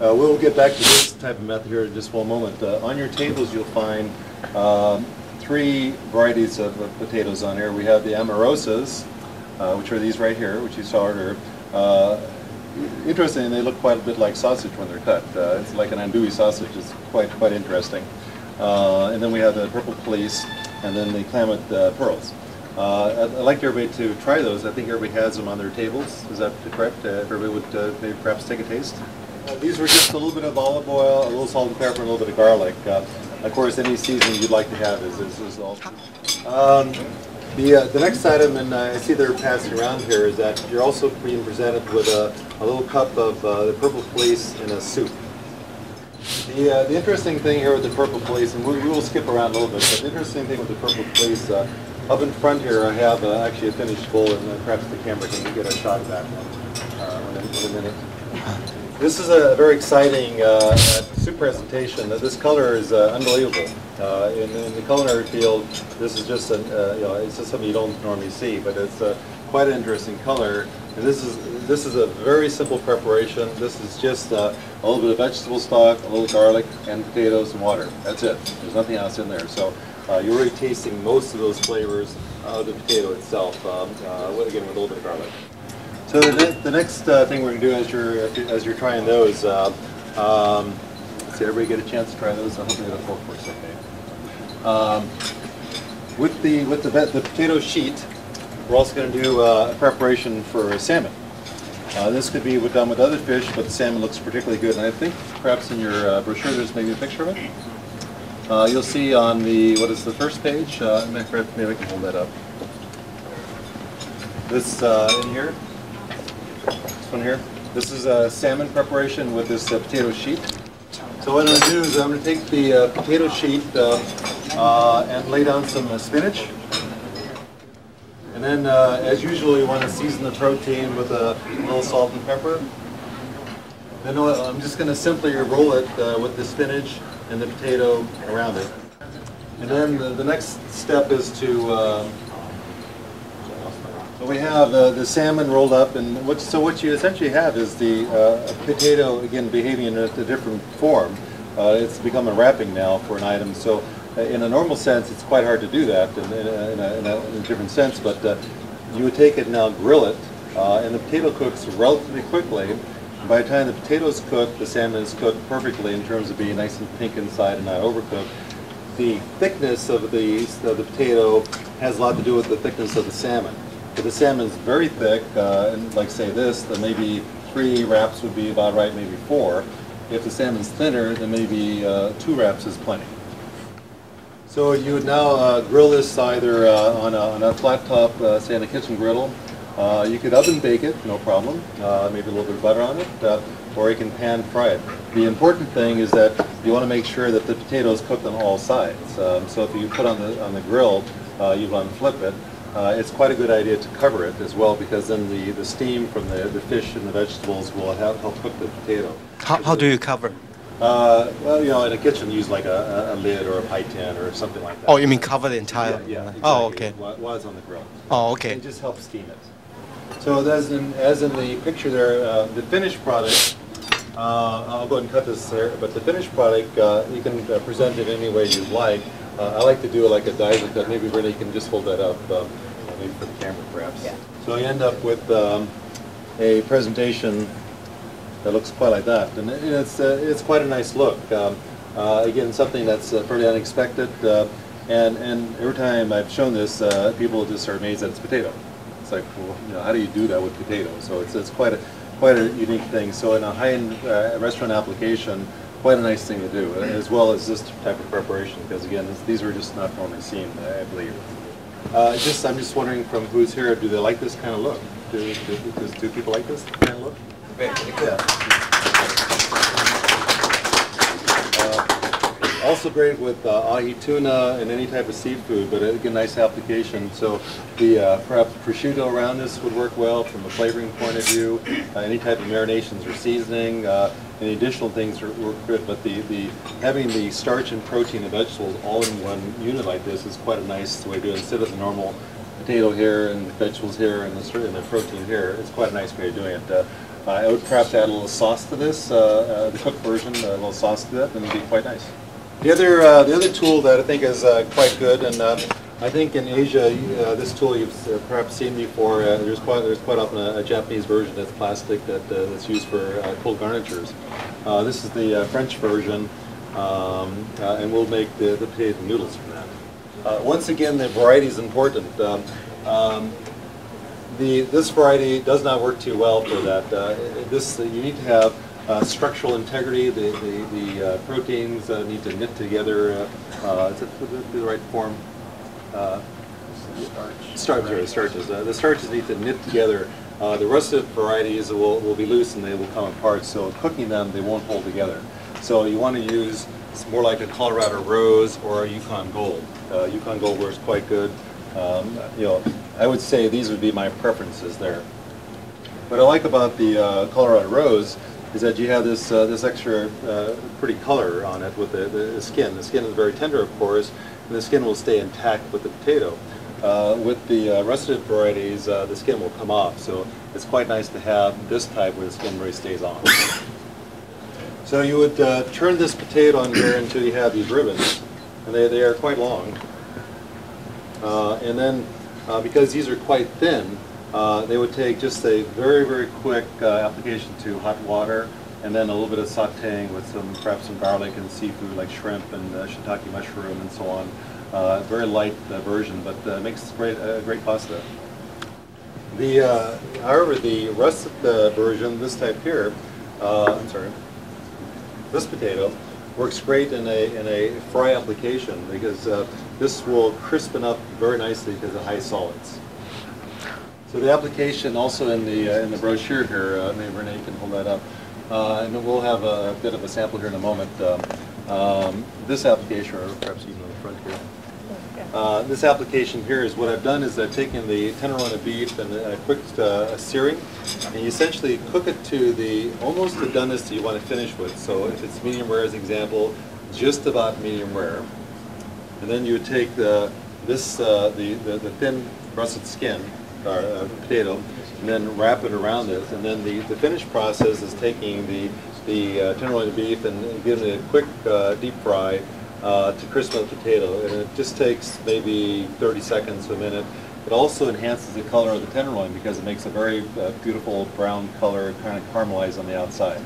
We'll get back to this type of method here in just one moment. On your tables you'll find three varieties of potatoes on here. We have the amorosas, which are these right here, which you saw earlier. Interesting, they look quite a bit like sausage when they're cut. It's like an andouille sausage. It's quite interesting. And then we have the purple police, and then the Klamath pearls. I'd like everybody to try those. I think everybody has them on their tables. Is that correct? Everybody would maybe perhaps take a taste. These were just a little bit of olive oil, a little salt and pepper, and a little bit of garlic. Of course, any seasoning you'd like to have is all. The next item, and I see they're passing around here, is that you're also being presented with a little cup of the purple police in a soup. The interesting thing here with the purple police, and we will skip around a little bit, but the interesting thing with the purple police, up in front here I have actually a finished bowl, and perhaps the camera can get a shot of that one in a minute. This is a very exciting soup presentation. This color is unbelievable. In the culinary field, this is just it's just something you don't normally see, but it's quite an interesting color. And this is a very simple preparation. This is just a little bit of vegetable stock, a little garlic, and potatoes and water. That's it. There's nothing else in there. So you're already tasting most of those flavors of the potato itself. Again, with a little bit of garlic. So the next thing we're going to do as you're trying those, let's see, everybody get a chance to try those. I hope you get a fork for a second. With the potato sheet, we're also going to do a preparation for salmon. This could be done with other fish, but the salmon looks particularly good. And I think perhaps in your brochure there's maybe a picture of it. You'll see on what is the first page? Maybe I can hold that up. This in here. This one here. This is a salmon preparation with this potato sheet. So what I'm going to do is I'm going to take the potato sheet and lay down some spinach. And then, as usual, you want to season the protein with a little salt and pepper. Then I'm just going to simply roll it with the spinach and the potato around it. And then the next step is to so we have the salmon rolled up, and what you essentially have is the potato, again, behaving in a different form. It's become a wrapping now for an item. So in a normal sense, it's quite hard to do that in a different sense, but you would take it and now grill it, and the potato cooks relatively quickly. By the time the potatoes cook, the salmon is cooked perfectly in terms of being nice and pink inside and not overcooked. The thickness of the potato has a lot to do with the thickness of the salmon. If the salmon is very thick, and like say this, then maybe 3 wraps would be about right, maybe 4. If the salmon's thinner, then maybe 2 wraps is plenty. So you would now grill this either on a flat top, say on a kitchen griddle. You could oven bake it, no problem, maybe a little bit of butter on it, or you can pan fry it. The important thing is that you want to make sure that the potato is cooked on all sides. So if you put on the grill, you want to flip it. It's quite a good idea to cover it as well, because then the steam from the fish and the vegetables will help cook the potato. How do you cover? Well, in a kitchen, use like a lid or a pie tin or something like that. Oh, you mean cover the entire? Yeah, exactly. Oh, okay. While it's on the grill. Oh, okay. It just helps steam it. So as in the picture there, the finished product, I'll go ahead and cut this there, but the finished product, you can present it any way you'd like. I like to do it like a dice cut. Maybe Renee can just hold that up, maybe for the camera perhaps. Yeah. So you end up with a presentation that looks quite like that, and it's quite a nice look. Again, something that's pretty unexpected, and every time I've shown this, people just are amazed that it's potato. It's like, well, how do you do that with potato? So it's quite a unique thing. So in a high-end restaurant application, quite a nice thing to do, as well as this type of preparation, because again, these are just not normally seen, I believe. I'm just wondering from who's here, do they like this kind of look? Do people like this kind of look? Yeah. Also great with ahi tuna and any type of seafood, but again, nice application. So the perhaps prosciutto around this would work well from a flavoring point of view. Any type of marinations or seasoning, any additional things work good. But having the starch and protein and vegetables all in one unit like this is quite a nice way to do it. Instead of the normal potato here and the vegetables here and the protein here, it's quite a nice way of doing it. I would perhaps add a little sauce to this, the cooked version, a little sauce to that, and it'd be quite nice. The other tool that I think is quite good, and I think in Asia, this tool you've perhaps seen before. There's quite often a Japanese version that's plastic that's used for cold garnitures. This is the French version, and we'll make the potato noodles from that. Once again, the variety is important. This variety does not work too well for that. You need to have structural integrity. The proteins need to knit together. Is it the right form? Starches. The starches need to knit together. The russet varieties will be loose and they will come apart. So cooking them, they won't hold together. So you want to use more like a Colorado Rose or a Yukon Gold. Yukon Gold works quite good. I would say these would be my preferences there. What I like about the Colorado Rose is that you have this extra pretty color on it with the skin. The skin is very tender, of course, and the skin will stay intact with the potato. With the russet varieties, the skin will come off, so it's quite nice to have this type where the skin really stays on. So you would turn this potato on here until you have these ribbons, and they are quite long. And then, because these are quite thin, they would take just a very, very quick application to hot water, and then a little bit of sautéing with perhaps some garlic and seafood like shrimp and shiitake mushroom and so on. Very light version, but makes great pasta. However, the russet version, this type here, this potato works great in a fry application because this will crispen up very nicely because of high solids. So the application also in the brochure here, maybe Renee can hold that up, and we'll have a bit of a sample here in a moment. This application, or perhaps even on the front here. This application here is what I've done is I've taken the tenderloin of beef and a quick searing, and you essentially cook it to almost the doneness that you want to finish with. So if it's medium rare as an example, just about medium rare. And then you would take the thin russet skin, or potato, and then wrap it around it. And then the finished process is taking the tenderloin of beef and giving it a quick deep fry to crispen the potato. And it just takes maybe 30 seconds to a minute. It also enhances the color of the tenderloin because it makes a very beautiful brown color, kind of caramelized on the outside.